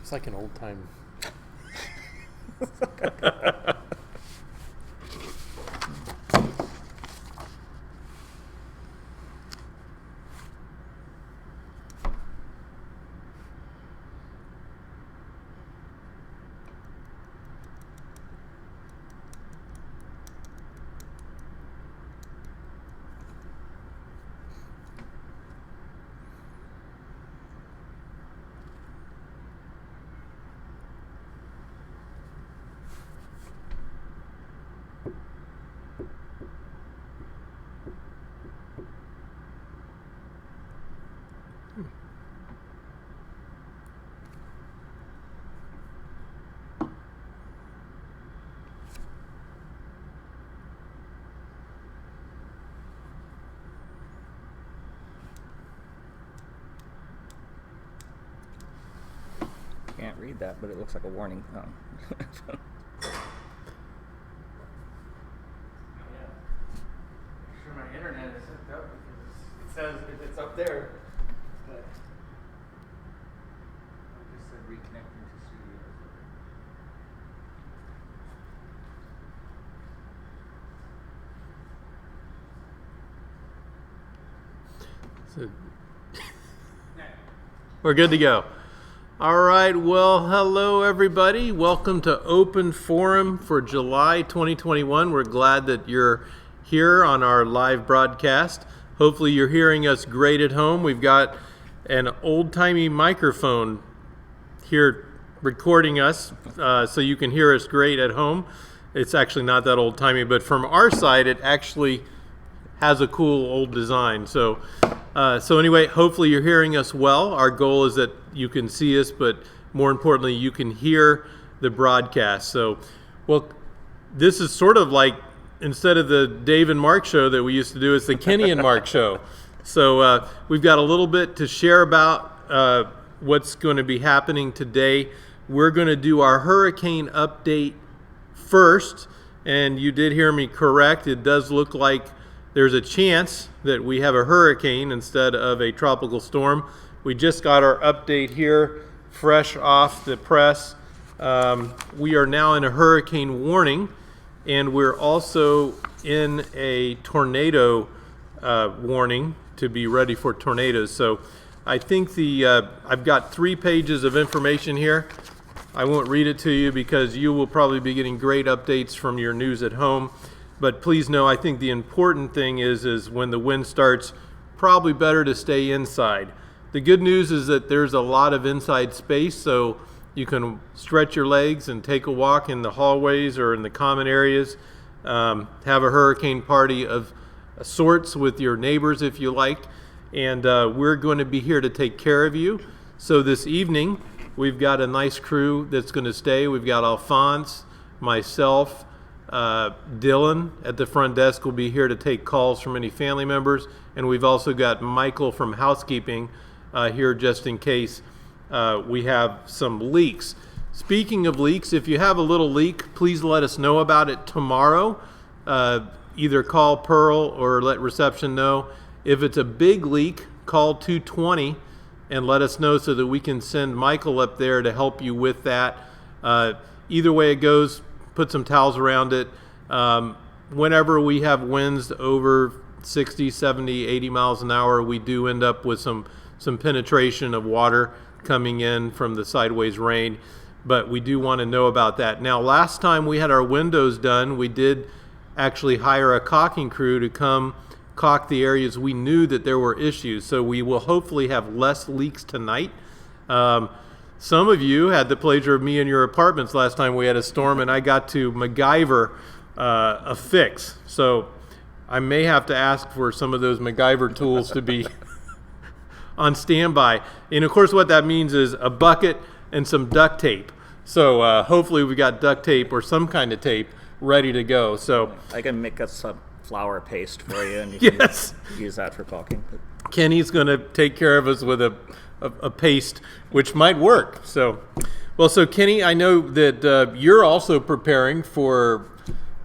It's like an old time. Can't read that, but it looks like a warning. Oh. Yeah. Make sure my internet is hooked up because it says if it's up there, but I just said reconnecting to studios. So we're good to go. All right, well, hello everybody. Welcome to Open Forum for July 2021. We're glad that you're here on our live broadcast. Hopefully you're hearing us great at home. We've got an old-timey microphone here recording us so you can hear us great at home. It's actually not that old-timey, but from our side it actually has a cool old design. So anyway, hopefully you're hearing us well. Our goal is that you can see us, but more importantly, you can hear the broadcast. So, well, this is sort of like, instead of the Dave and Mark show that we used to do, it's the Kenny and Mark show. So we've got a little bit to share about what's going to be happening today. We're going to do our hurricane update first, and you did hear me correct. It does look like there's a chance that we have a hurricane instead of a tropical storm. We just got our update here, fresh off the press. We are now in a hurricane warning, and we're also in a tornado warning to be ready for tornadoes. So I think I've got 3 pages of information here. I won't read it to you because you will probably be getting great updates from your news at home. But please know, I think the important thing is when the wind starts, probably better to stay inside. The good news is that there's a lot of inside space, so you can stretch your legs and take a walk in the hallways or in the common areas. Have a hurricane party of sorts with your neighbors if you like. And we're going to be here to take care of you. So this evening, we've got a nice crew that's going to stay. We've got Alphonse, myself, Dylan at the front desk will be here to take calls from any family members, and we've also got Michael from housekeeping here just in case we have some leaks. Speaking of leaks, if you have a little leak, please let us know about it tomorrow. Either call Pearl or let reception know. If it's a big leak, call 220 and let us know so that we can send Michael up there to help you with that. Either way it goes, put some towels around it. Whenever we have winds over 60, 70, 80 miles an hour, we do end up with some penetration of water coming in from the sideways rain, but we do want to know about that. Now, last time we had our windows done, we did actually hire a caulking crew to come caulk the areas we knew that there were issues, so we will hopefully have less leaks tonight. Some of you had the pleasure of me in your apartments last time we had a storm, and I got to MacGyver a fix. So I may have to ask for some of those MacGyver tools to be on standby. And of course what that means is a bucket and some duct tape. So hopefully we got duct tape or some kind of tape ready to go. So I can make us some flour paste for you, and you yes, can use that for caulking. Kenny's going to take care of us with a paste, which might work. So Kenny, I know that you're also preparing for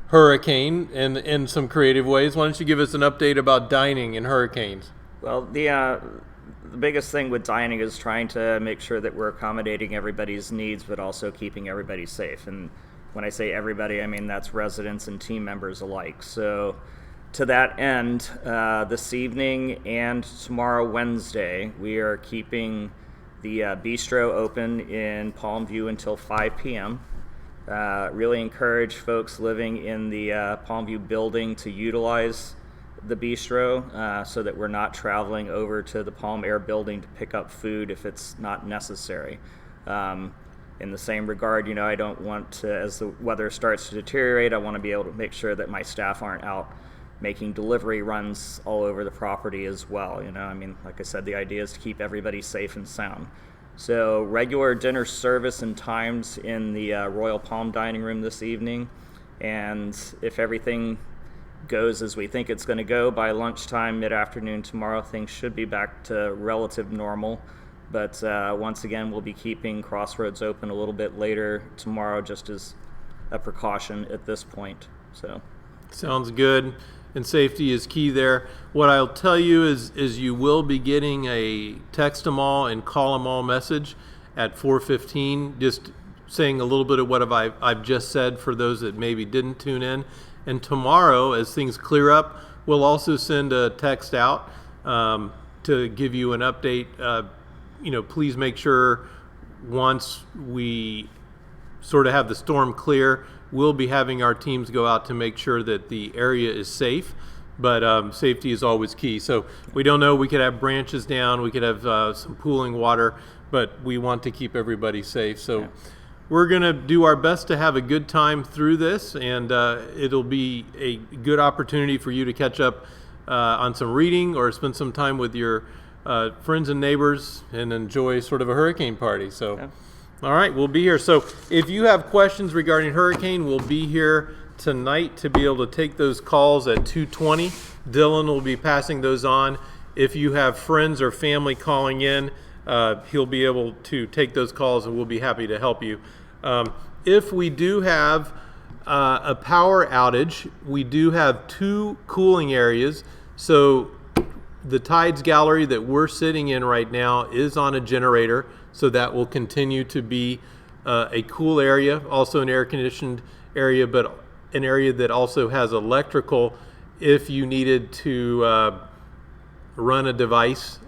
hurricane in some creative ways. Why don't you give us an update about dining in hurricanes? Well, the biggest thing with dining is trying to make sure that we're accommodating everybody's needs, but also keeping everybody safe. And when I say everybody, I mean that's residents and team members alike. So to that end, this evening and tomorrow, Wednesday, we are keeping the bistro open in Palmview until 5 p.m. Really encourage folks living in the Palmview building to utilize the bistro so that we're not traveling over to the Palm Air building to pick up food if it's not necessary. In the same regard, I don't want to, as the weather starts to deteriorate, I want to be able to make sure that my staff aren't out making delivery runs all over the property as well. Like I said, the idea is to keep everybody safe and sound. So regular dinner service and times in the Royal Palm Dining Room this evening, and if everything goes as we think it's going to go, by lunchtime, mid-afternoon tomorrow, things should be back to relative normal. But once again, we'll be keeping Crossroads open a little bit later tomorrow, just as a precaution at this point. So Sounds good. And safety is key there. What I'll tell you is you will be getting a text them all and call them all message at 4:15, just saying a little bit of what I've just said for those that maybe didn't tune in. And tomorrow, as things clear up, we'll also send a text out to give you an update. Please make sure once we sort of have the storm clear, we'll be having our teams go out to make sure that the area is safe. But safety is always key. So we don't know. We could have branches down. We could have some pooling water. But we want to keep everybody safe. So. Yeah. We're going to do our best to have a good time through this, and it'll be a good opportunity for you to catch up on some reading or spend some time with your friends and neighbors and enjoy sort of a hurricane party. So, yeah. All right, we'll be here. So if you have questions regarding hurricane, we'll be here tonight to be able to take those calls at 2:20. Dylan will be passing those on. If you have friends or family calling in, he'll be able to take those calls, and we'll be happy to help you. If we do have a power outage, we do have 2 cooling areas. So the Tides Gallery that we're sitting in right now is on a generator, so that will continue to be a cool area, also an air-conditioned area, but an area that also has electrical if you needed to run a device,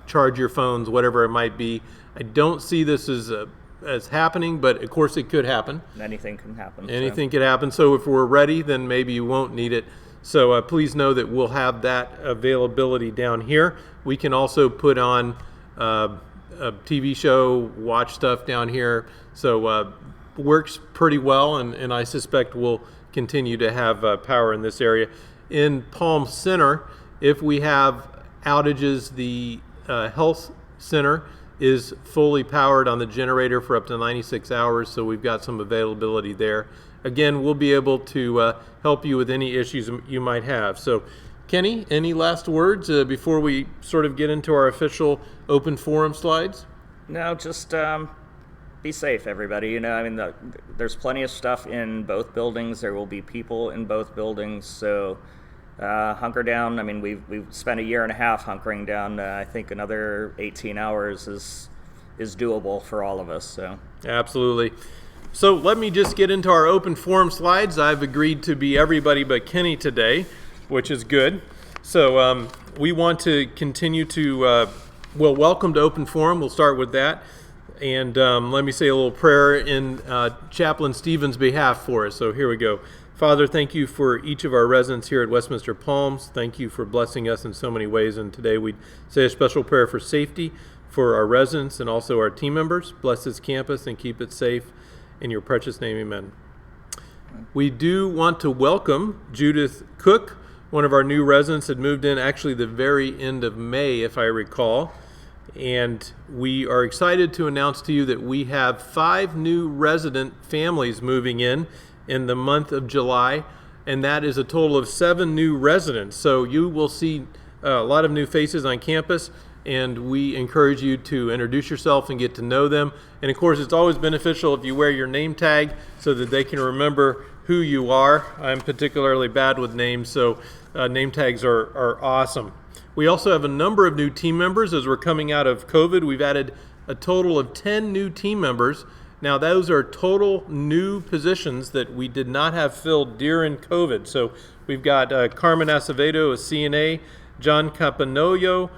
charge your phones, whatever it might be. I don't see this as happening, but of course it could happen. Anything can happen. Anything could happen. So if we're ready, then maybe you won't need it. So please know that we'll have that availability down here. We can also put on a TV show, watch stuff down here. So works pretty well, and I suspect we'll continue to have power in this area. In Palm Center, if we have outages, the health center is fully powered on the generator for up to 96 hours, so we've got some availability there. Again, we'll be able to help you with any issues you might have. So, Kenny, any last words before we sort of get into our official open forum slides? No, just be safe, everybody. There's plenty of stuff in both buildings. There will be people in both buildings, so hunker down. We've spent a year and a half hunkering down. I think another 18 hours is doable for all of us. So absolutely. So let me just get into our open forum slides. I've agreed to be everybody but Kenny today, which is good. So we want to continue to, welcome to open forum. We'll start with that. And let me say a little prayer in Chaplain Stephen's behalf for us. So here we go. Father, thank you for each of our residents here at Westminster Palms. Thank you for blessing us in so many ways. And today we say a special prayer for safety for our residents and also our team members. Bless this campus and keep it safe. In your precious name, amen. We do want to welcome Judith Cook. One of our new residents had moved in actually the very end of May, if I recall. And we are excited to announce to you that we have 5 new resident families moving in the month of July, and that is a total of 7 new residents. So you will see a lot of new faces on campus, and we encourage you to introduce yourself and get to know them. And of course, it's always beneficial if you wear your name tag so that they can remember who you are. I'm particularly bad with names, so name tags are awesome. We also have a number of new team members as we're coming out of COVID. We've added a total of 10 new team members. Now, those are total new positions that we did not have filled during COVID. So we've got Carmen Acevedo, a CNA. John Campanoyo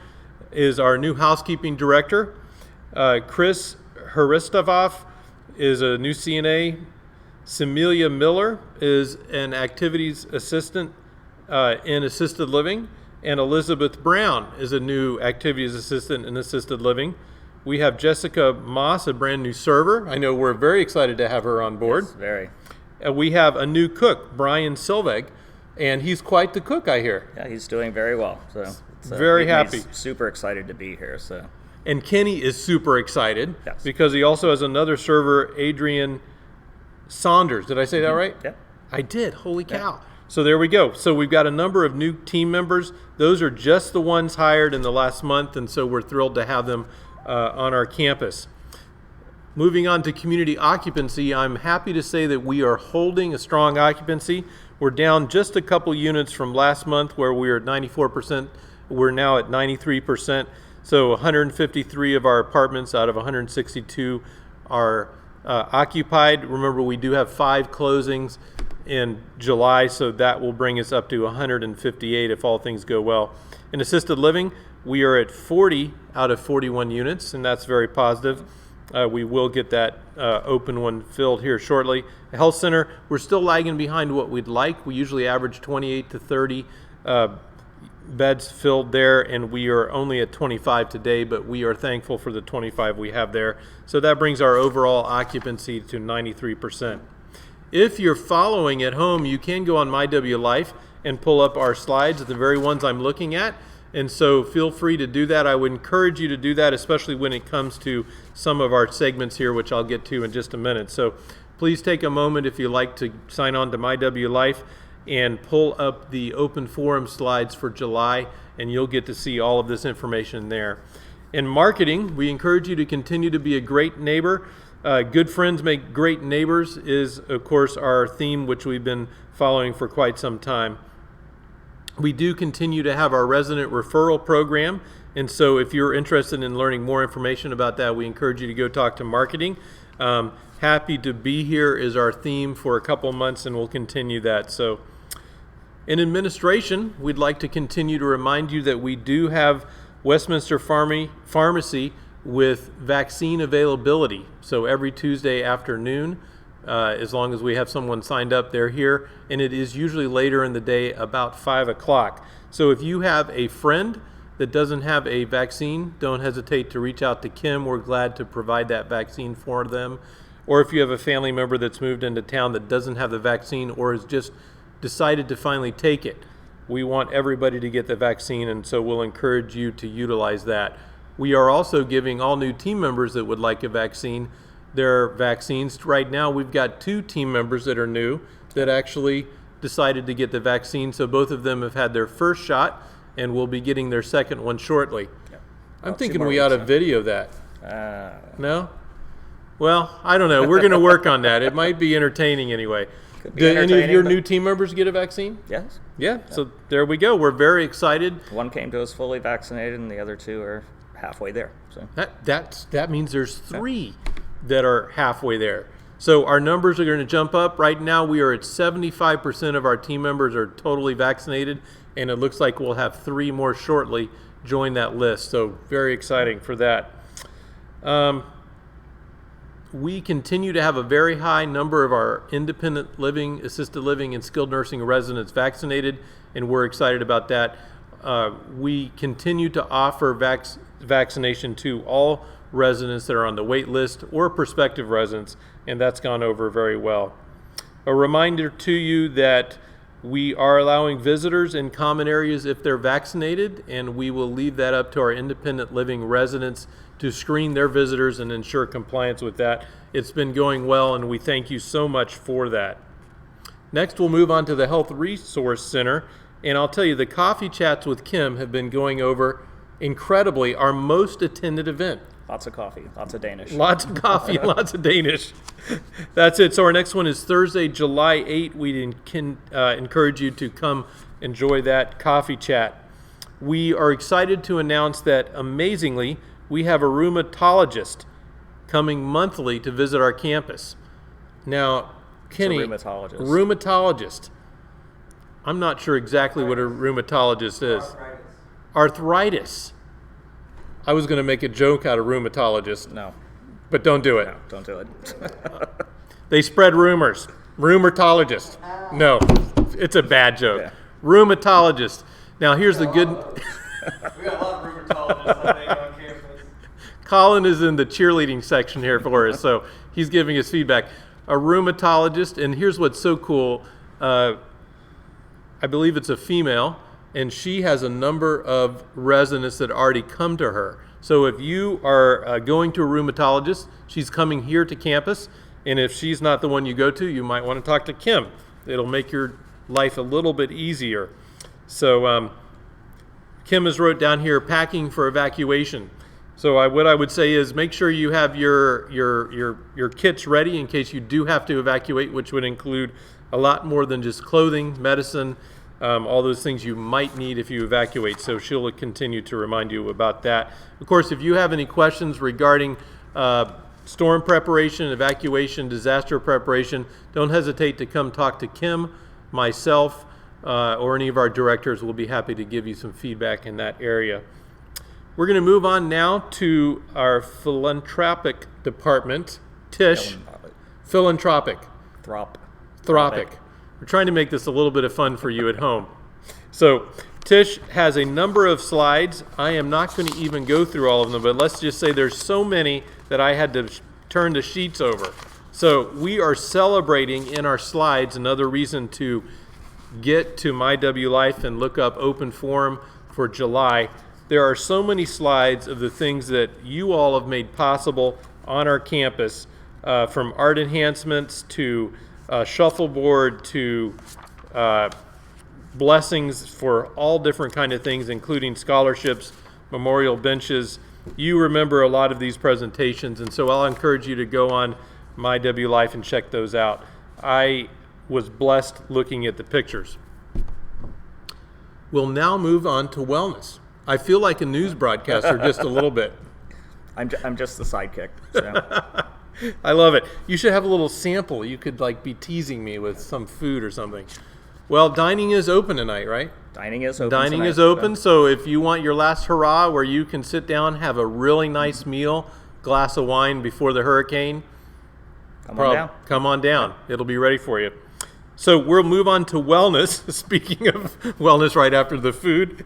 is our new housekeeping director. Chris Hristovoff is a new CNA. Semilia Miller is an activities assistant in assisted living. And Elizabeth Brown is a new activities assistant in assisted living. We have Jessica Moss, a brand new server. I know we're very excited to have her on board. Yes, very. We have a new cook, Brian Silveg, and he's quite the cook, I hear. Yeah, he's doing very well. So very happy. He's super excited to be here. So. And Kenny is super excited Yes. because he also has another server, Adrian Saunders. Did I say that right? Yeah. I did. Holy cow. So there we go. So we've got a number of new team members. Those are just the ones hired in the last month, and so we're thrilled to have them on our campus. Moving on to community occupancy, I'm happy to say that we are holding a strong occupancy. We're down just a couple units from last month where we were at 94%. We're now at 93%. So 153 of our apartments out of 162 are occupied. Remember, we do have 5 closings in July, so that will bring us up to 158 if all things go well. In assisted living, we are at 40 out of 41 units, and that's very positive. We will get that open one filled here shortly. The health center, we're still lagging behind what we'd like. We usually average 28 to 30 beds filled there, and we are only at 25 today, but we are thankful for the 25 we have there. So that brings our overall occupancy to 93%. If you're following at home, you can go on MyWLife and pull up our slides, the very ones I'm looking at. And so feel free to do that. I would encourage you to do that, especially when it comes to some of our segments here, which I'll get to in just a minute. So please take a moment if you like to sign on to MyWLife and pull up the open forum slides for July, and you'll get to see all of this information there. In marketing, we encourage you to continue to be a great neighbor. Good friends make great neighbors is, of course, our theme, which we've been following for quite some time. We do continue to have our resident referral program, and so if you're interested in learning more information about that, we encourage you to go talk to marketing. Happy to be here is our theme for a couple months, and we'll continue that. So in administration, we'd like to continue to remind you that we do have Westminster Pharmacy with vaccine availability. So every Tuesday afternoon, as long as we have someone signed up, they're here, and it is usually later in the day, about 5 o'clock. So if you have a friend that doesn't have a vaccine, don't hesitate to reach out to Kim. We're glad to provide that vaccine for them. Or if you have a family member that's moved into town that doesn't have the vaccine or has just decided to finally take it, we want everybody to get the vaccine, and so we'll encourage you to utilize that. We are also giving all new team members that would like a vaccine their vaccines. Right now, we've got 2 team members that are new that actually decided to get the vaccine. So both of them have had their first shot and will be getting their second one shortly. Yep. I'm thinking we ought to video that. Uh, No? Well, I don't know. We're going to work on that. It might be entertaining anyway. Could be Did any of entertaining, your but- new team members get a vaccine? yes. Yeah, so there we go. We're very excited. One came to us fully vaccinated, and the other 2 are halfway there. So That means there's 3 that are halfway there. So our numbers are going to jump up. Right now we are at 75% of our team members are totally vaccinated, and it looks like we'll have 3 more shortly join that list. So very exciting for that. We continue to have a very high number of our independent living, assisted living, and skilled nursing residents vaccinated, and we're excited about that. We continue to offer vaccination to all residents that are on the wait list or prospective residents, and that's gone over very well. A reminder to you that we are allowing visitors in common areas if they're vaccinated, and we will leave that up to our independent living residents to screen their visitors and ensure compliance with that. It's been going well, and we thank you so much for that. Next, we'll move on to the Health Resource Center, and I'll tell you, the coffee chats with Kim have been going over incredibly, our most attended event. lots of coffee, lots of Danish. Lots of coffee, lots of Danish. That's it. So our next one is Thursday, July 8th. We can encourage you to come enjoy that coffee chat. we are excited to announce that, amazingly, we have a rheumatologist coming monthly to visit our campus. Now, Kenny, rheumatologist. Rheumatologist. I'm not sure exactly what a rheumatologist is. Arthritis. I was going to make a joke out of rheumatologist, No, but don't do it. no, don't do it. They spread rumors. Rheumatologist. No, it's a bad joke. Yeah. Rheumatologist. Now, here's the good. We got a lot of rheumatologists, I think, on campus. Colin is in the cheerleading section here for us, so he's giving us feedback. A rheumatologist, and here's what's so cool. I believe it's a female, and she has a number of residents that already come to her. So if you are going to a rheumatologist, she's coming here to campus, and if she's not the one you go to, you might want to talk to Kim. It'll make your life a little bit easier. So Kim has wrote down here, packing for evacuation. So what I would say is make sure you have your kits ready in case you do have to evacuate, which would include a lot more than just clothing, medicine, all those things you might need if you evacuate. So she'll continue to remind you about that. Of course, if you have any questions regarding storm preparation, evacuation, disaster preparation, don't hesitate to come talk to Kim, myself, or any of our directors. We'll be happy to give you some feedback in that area. We're going to move on now to our philanthropic department. Tish. Philanthropic. Thropic. We're trying to make this a little bit of fun for you at home. So Tish has a number of slides. I am not going to even go through all of them, but let's just say there's so many that I had to turn the sheets over. So we are celebrating in our slides, another reason to get to MyWLife and look up Open Forum for July. There are so many slides of the things that you all have made possible on our campus, from art enhancements to shuffleboard to blessings for all different kind of things, including scholarships, memorial benches. You remember a lot of these presentations, and so I'll encourage you to go on MyWLife and check those out. I was blessed looking at the pictures. We'll now move on to wellness. I feel like a news broadcaster just a little bit. I'm just the sidekick. So. I love it. You should have a little sample. You could be teasing me with some food or something. Well, dining is open tonight, right? Dining is open. Dining is open, so if you want your last hurrah where you can sit down, have a really nice meal, glass of wine before the hurricane, come on down. It'll be ready for you. So we'll move on to wellness. Speaking of wellness right after the food,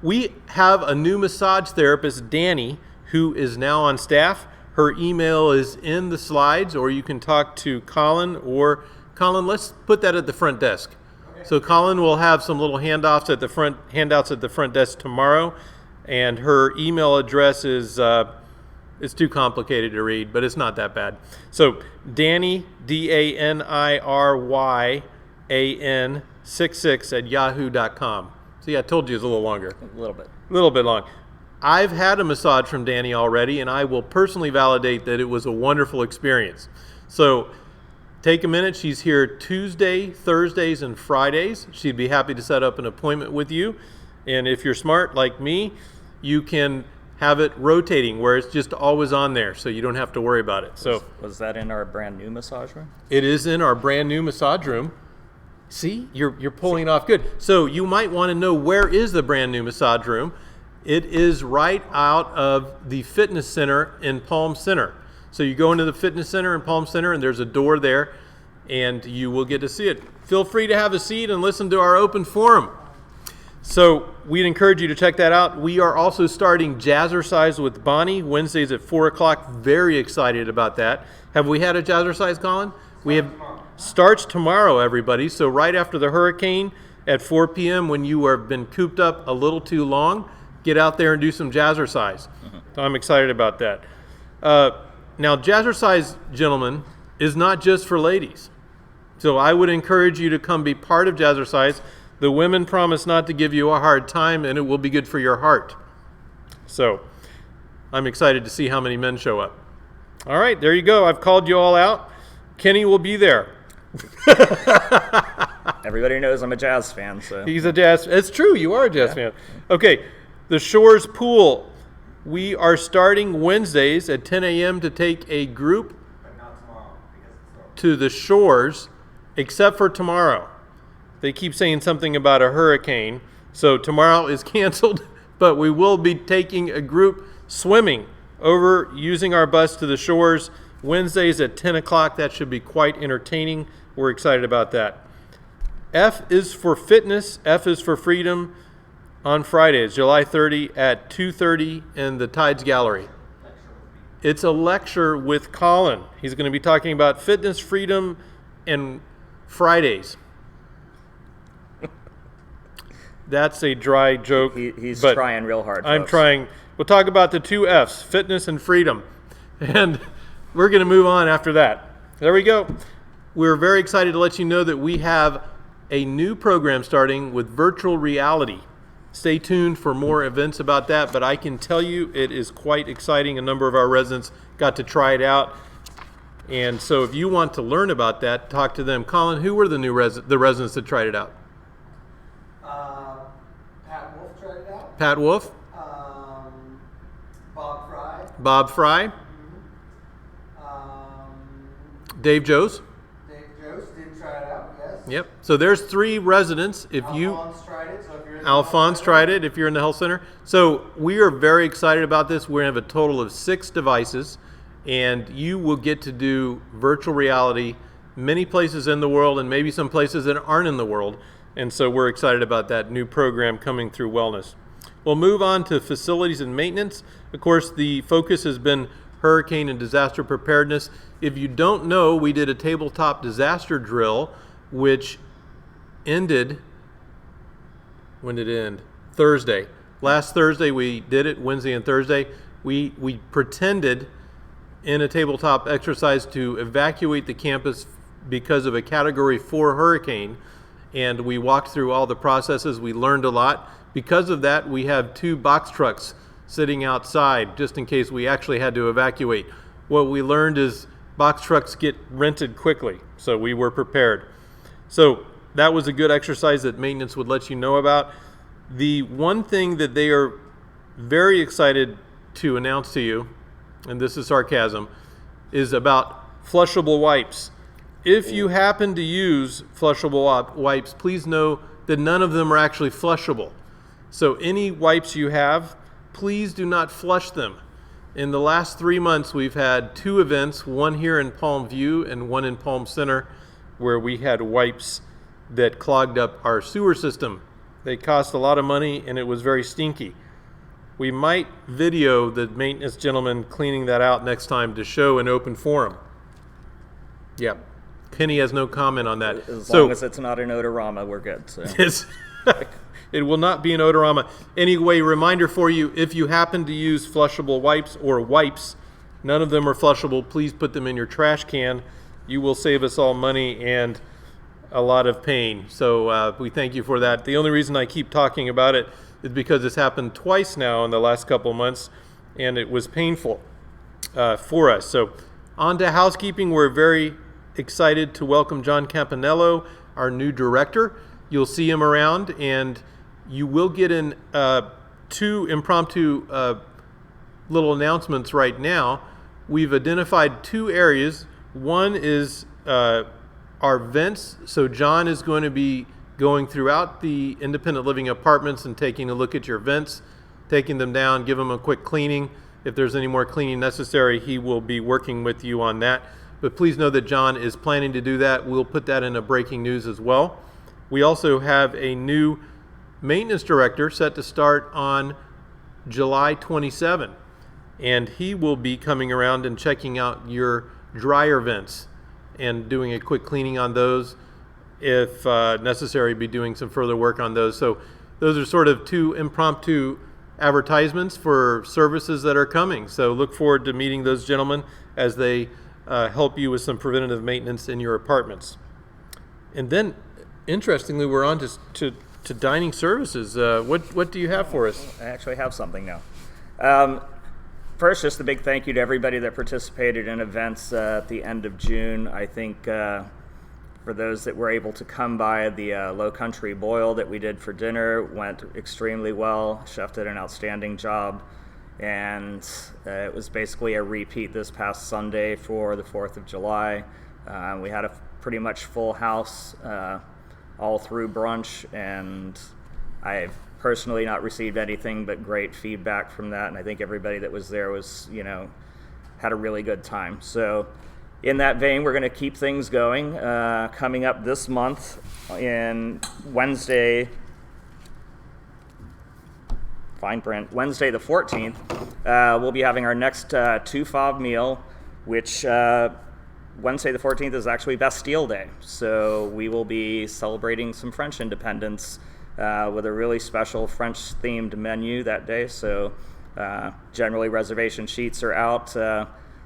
we have a new massage therapist, Danny, who is now on staff. Her email is in the slides, or you can talk to Colin. Or Colin, let's put that at the front desk. Okay. So Colin will have some little handouts at the front desk tomorrow, and her email address is it's too complicated to read, but it's not that bad. So Danny, DANIRYAN 66 at yahoo.com. See, I told you it's a little longer. A little bit. A little bit long. I've had a massage from Danny already, and I will personally validate that it was a wonderful experience. So take a minute. She's here Tuesday, Thursdays, and Fridays. She'd be happy to set up an appointment with you. And if you're smart like me, you can have it rotating where it's just always on there, so you don't have to worry about it. So was that in our brand new massage room? It is in our brand new massage room. See, you're pulling it off good. So you might want to know, where is the brand new massage room? It is right out of the fitness center in Palm Center. So you go into the fitness center in Palm Center, and there's a door there, and you will get to see it. Feel free to have a seat and listen to our open forum. So we'd encourage you to check that out. We are also starting Jazzercise with Bonnie Wednesdays at 4 o'clock. Very excited about that. Have we had a Jazzercise, Colin? We have. Starts tomorrow, everybody. So right after the hurricane at 4 p.m. when you have been cooped up a little too long, get out there and do some Jazzercise. So I'm excited about that. Now, Jazzercise, gentlemen, is not just for ladies. So I would encourage you to come be part of Jazzercise. The women promise not to give you a hard time, and it will be good for your heart. So I'm excited to see how many men show up. All right, there you go. I've called you all out. Kenny will be there. Everybody knows I'm a Jazz fan, so. He's a Jazz. It's true. You are a Jazz fan. Okay. The Shores Pool. We are starting Wednesdays at 10 a.m. to take a group But not tomorrow because it's over. to the shores, except for tomorrow. They keep saying something about a hurricane, so tomorrow is canceled, but we will be taking a group swimming over using our bus to the shores Wednesdays at 10 o'clock. That should be quite entertaining. We're excited about that. F is for fitness, F is for freedom on Fridays, July 30 at 2:30 in the Tides Gallery. It's a lecture with Colin. He's going to be talking about fitness, freedom, and Fridays. That's a dry joke. He's but trying real hard. I'm folks. trying. We'll talk about the two F's, fitness and freedom. And we're going to move on after that. There we go. We're very excited to let you know that we have a new program starting with virtual reality. Stay tuned for more events about that, but I can tell you it is quite exciting. A number of our residents got to try it out. And so if you want to learn about that, talk to them. Colin, who were the new residents that tried it out? Pat Wolf tried it out. Pat Wolf, Bob Fry. Bob Fry, Dave Joes. Dave Jost did try it out, yes. Yep. So there's 3 residents. If you Alphonse tried it, so if you're in the Alphonse tried it if you're in the health center. So we are very excited about this. We're going to have a total of 6 devices, and you will get to do virtual reality many places in the world and maybe some places that aren't in the world. And so we're excited about that new program coming through Wellness. We'll move on to facilities and maintenance. Of course, the focus has been hurricane and disaster preparedness. If you don't know, we did a tabletop disaster drill, which ended, when did it end? Thursday. Last Thursday we did it, Wednesday and Thursday. We pretended in a tabletop exercise to evacuate the campus because of a Category 4 hurricane, and we walked through all the processes. We learned a lot. Because of that, we have 2 box trucks sitting outside just in case we actually had to evacuate. What we learned is box trucks get rented quickly, so we were prepared. So that was a good exercise that maintenance would let you know about. The one thing that they are very excited to announce to you, and this is sarcasm, is about flushable wipes. If you happen to use flushable wipes, please know that none of them are actually flushable. So any wipes you have, please do not flush them. In the last 3 months, we've had 2 events, one here in Palm View and one in Palm Center, where we had wipes that clogged up our sewer system. They cost a lot of money and it was very stinky. We might video the maintenance gentleman cleaning that out next time to show an open forum. Yep. Kenny has no comment on that. As long as it's not an odorama, we're good. So. It will not be an odorama. Anyway, reminder for you, if you happen to use flushable wipes or wipes, none of them are flushable, please put them in your trash can. You will save us all money and a lot of pain. So we thank you for that. The only reason I keep talking about it is because it's happened twice now in the last couple months, and it was painful for us. So on to housekeeping. We're very excited to welcome John Campanello, our new director. You'll see him around, and you will get in 2 impromptu little announcements right now. We've identified 2 areas. One is our vents. So John is going to be going throughout the independent living apartments and taking a look at your vents, taking them down, give them a quick cleaning. If there's any more cleaning necessary, he will be working with you on that. But please know that John is planning to do that. We'll put that in a breaking news as well. We also have a new maintenance director set to start on July 27, and he will be coming around and checking out your dryer vents and doing a quick cleaning on those. If necessary, be doing some further work on those. So those are sort of 2 impromptu advertisements for services that are coming. So look forward to meeting those gentlemen as they help you with some preventative maintenance in your apartments. And then, interestingly, we're on to dining services. What do you have for us? I actually have something now. First, just a big thank you to everybody that participated in events at the end of June. I think For those that were able to come by, the Low Country Boil that we did for dinner went extremely well. Chef did an outstanding job, and it was basically a repeat this past Sunday for the 4th of July. We had a pretty much full house all through brunch, and I've personally not received anything but great feedback from that, and I think everybody that was there was, had a really good time. So in that vein, we're going to keep things going. Coming up this month, in Wednesday the 14th, we'll be having our next 2 fob meal, which Wednesday the 14th is actually Bastille Day. So we will be celebrating some French independence with a really special French-themed menu that day. So generally reservation sheets are out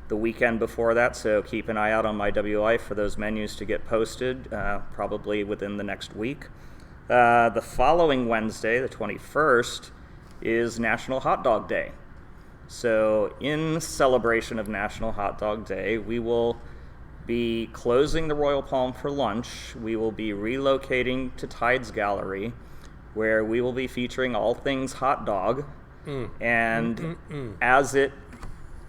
the weekend before that, so keep an eye out on my WLife for those menus to get posted, probably within the next week. The following Wednesday, the 21st, is National Hot Dog Day. So in celebration of National Hot Dog Day, we will be closing the Royal Palm for lunch. We will be relocating to Tides Gallery, where we will be featuring all things hot dog. As it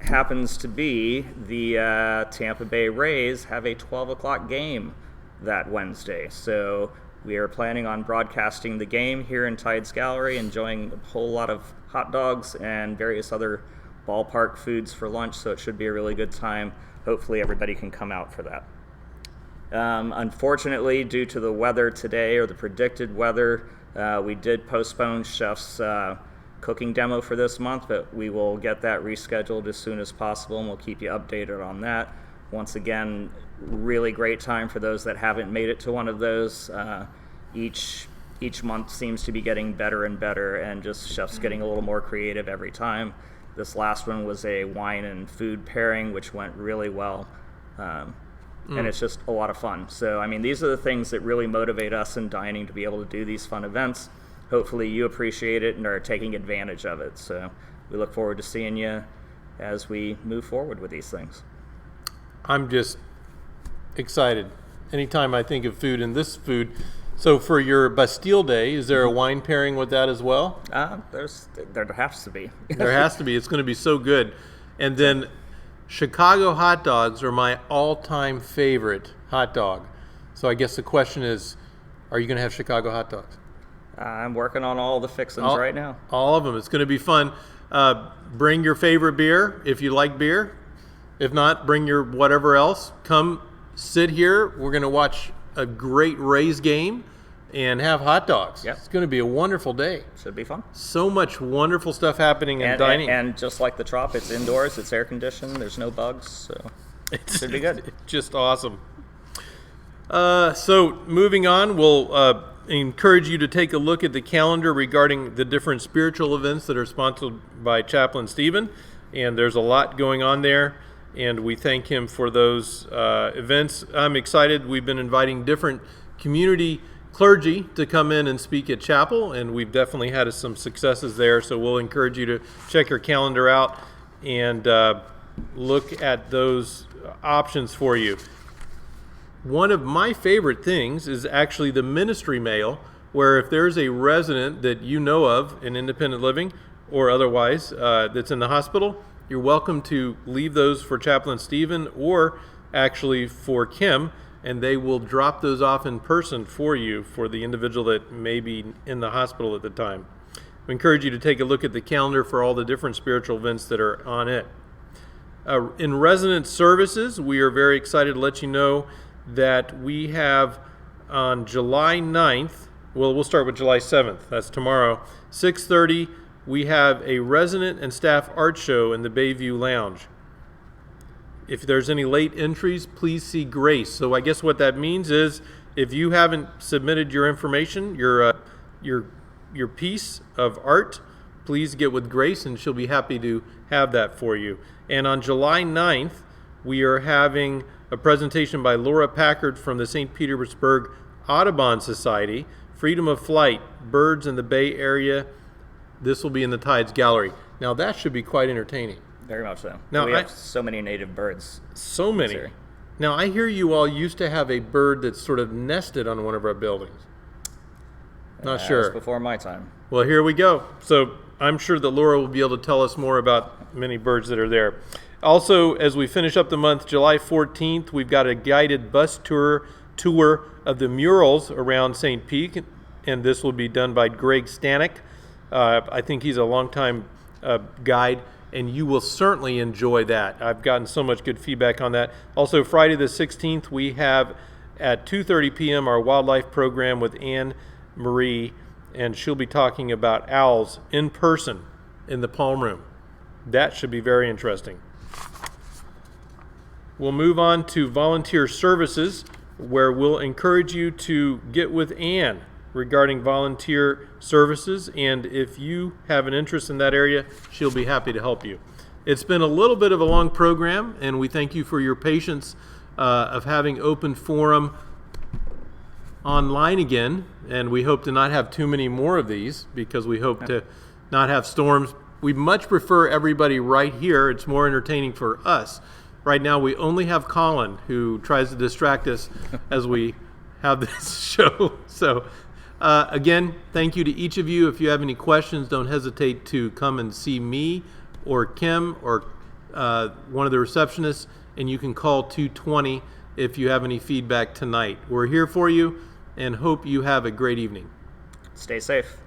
happens to be, the Tampa Bay Rays have a 12 o'clock game that Wednesday. So we are planning on broadcasting the game here in Tides Gallery, enjoying a whole lot of hot dogs and various other ballpark foods for lunch, so it should be a really good time. Hopefully everybody can come out for that. Unfortunately, due to the weather today, or the predicted weather, we did postpone Chef's cooking demo for this month, but we will get that rescheduled as soon as possible, and we'll keep you updated on that. Once again, really great time for those that haven't made it to one of those. Each month seems to be getting better and better, and just chefs getting a little more creative every time. This last one was a wine and food pairing, which went really well, and it's just a lot of fun. So, I mean, these are the things that really motivate us in dining, to be able to do these fun events. Hopefully you appreciate it and are taking advantage of it. So we look forward to seeing you as we move forward with these things. I'm just excited anytime I think of food and this food. So for your Bastille Day, is there a wine pairing with that as well? There has to be. There has to be. It's going to be so good. And then Chicago hot dogs are my all-time favorite hot dog. So I guess the question is, are you going to have Chicago hot dogs? I'm working on all the fixings right now. All of them. It's going to be fun. Bring your favorite beer if you like beer. If not, bring your whatever else. Come sit here. We're going to watch a great Rays game and have hot dogs. Yep. It's going to be a wonderful day. Should be fun. So much wonderful stuff happening in dining. And just like the Trop, it's indoors. It's air conditioned. There's no bugs. So it should be good. It's just awesome. So moving on, we'll encourage you to take a look at the calendar regarding the different spiritual events that are sponsored by Chaplain Stephen, and there's a lot going on there, and we thank him for those events. I'm excited. We've been inviting different community clergy to come in and speak at chapel, and we've definitely had some successes there, so we'll encourage you to check your calendar out and look at those options for you. One of my favorite things is actually the ministry mail, where if there's a resident that you know of in independent living or otherwise that's in the hospital, you're welcome to leave those for Chaplain Stephen or actually for Kim, and they will drop those off in person for you for the individual that may be in the hospital at the time. We encourage you to take a look at the calendar for all the different spiritual events that are on it. In resident services, we are very excited to let you know that we have on July 9th, well, we'll start with July 7th, that's tomorrow, 6:30, we have a resident and staff art show in the Bayview Lounge. If there's any late entries, please see Grace. So I guess what that means is, if you haven't submitted your information, your piece of art, please get with Grace and she'll be happy to have that for you. And on July 9th, we are having a presentation by Laura Packard from the St. Petersburg Audubon Society, Freedom of Flight, Birds in the Bay Area. This will be in the Tides Gallery. Now that should be quite entertaining. Very much so. Now, we have so many native birds. So many. Now, I hear you all used to have a bird that sort of nested on one of our buildings. Not That sure. was before my time. Well, here we go. So I'm sure that Laura will be able to tell us more about many birds that are there. Also, as we finish up the month, July 14th, we've got a guided bus tour of the murals around St. Pete, and this will be done by Greg Stanek. I think he's a longtime guide, and you will certainly enjoy that. I've gotten so much good feedback on that. Also, Friday the 16th, we have at 2:30 p.m. our wildlife program with Anne Marie, and she'll be talking about owls in person in the Palm Room. That should be very interesting. We'll move on to volunteer services, where we'll encourage you to get with Anne regarding volunteer services, and if you have an interest in that area, she'll be happy to help you. It's been a little bit of a long program, and we thank you for your patience of having Open Forum online again, and we hope to not have too many more of these because we hope to not have storms. We much prefer everybody right here. It's more entertaining for us. Right now we only have Colin, who tries to distract us as we have this show. So again, thank you to each of you. If you have any questions, don't hesitate to come and see me or Kim or one of the receptionists, and you can call 220 if you have any feedback tonight. We're here for you and hope you have a great evening. Stay safe.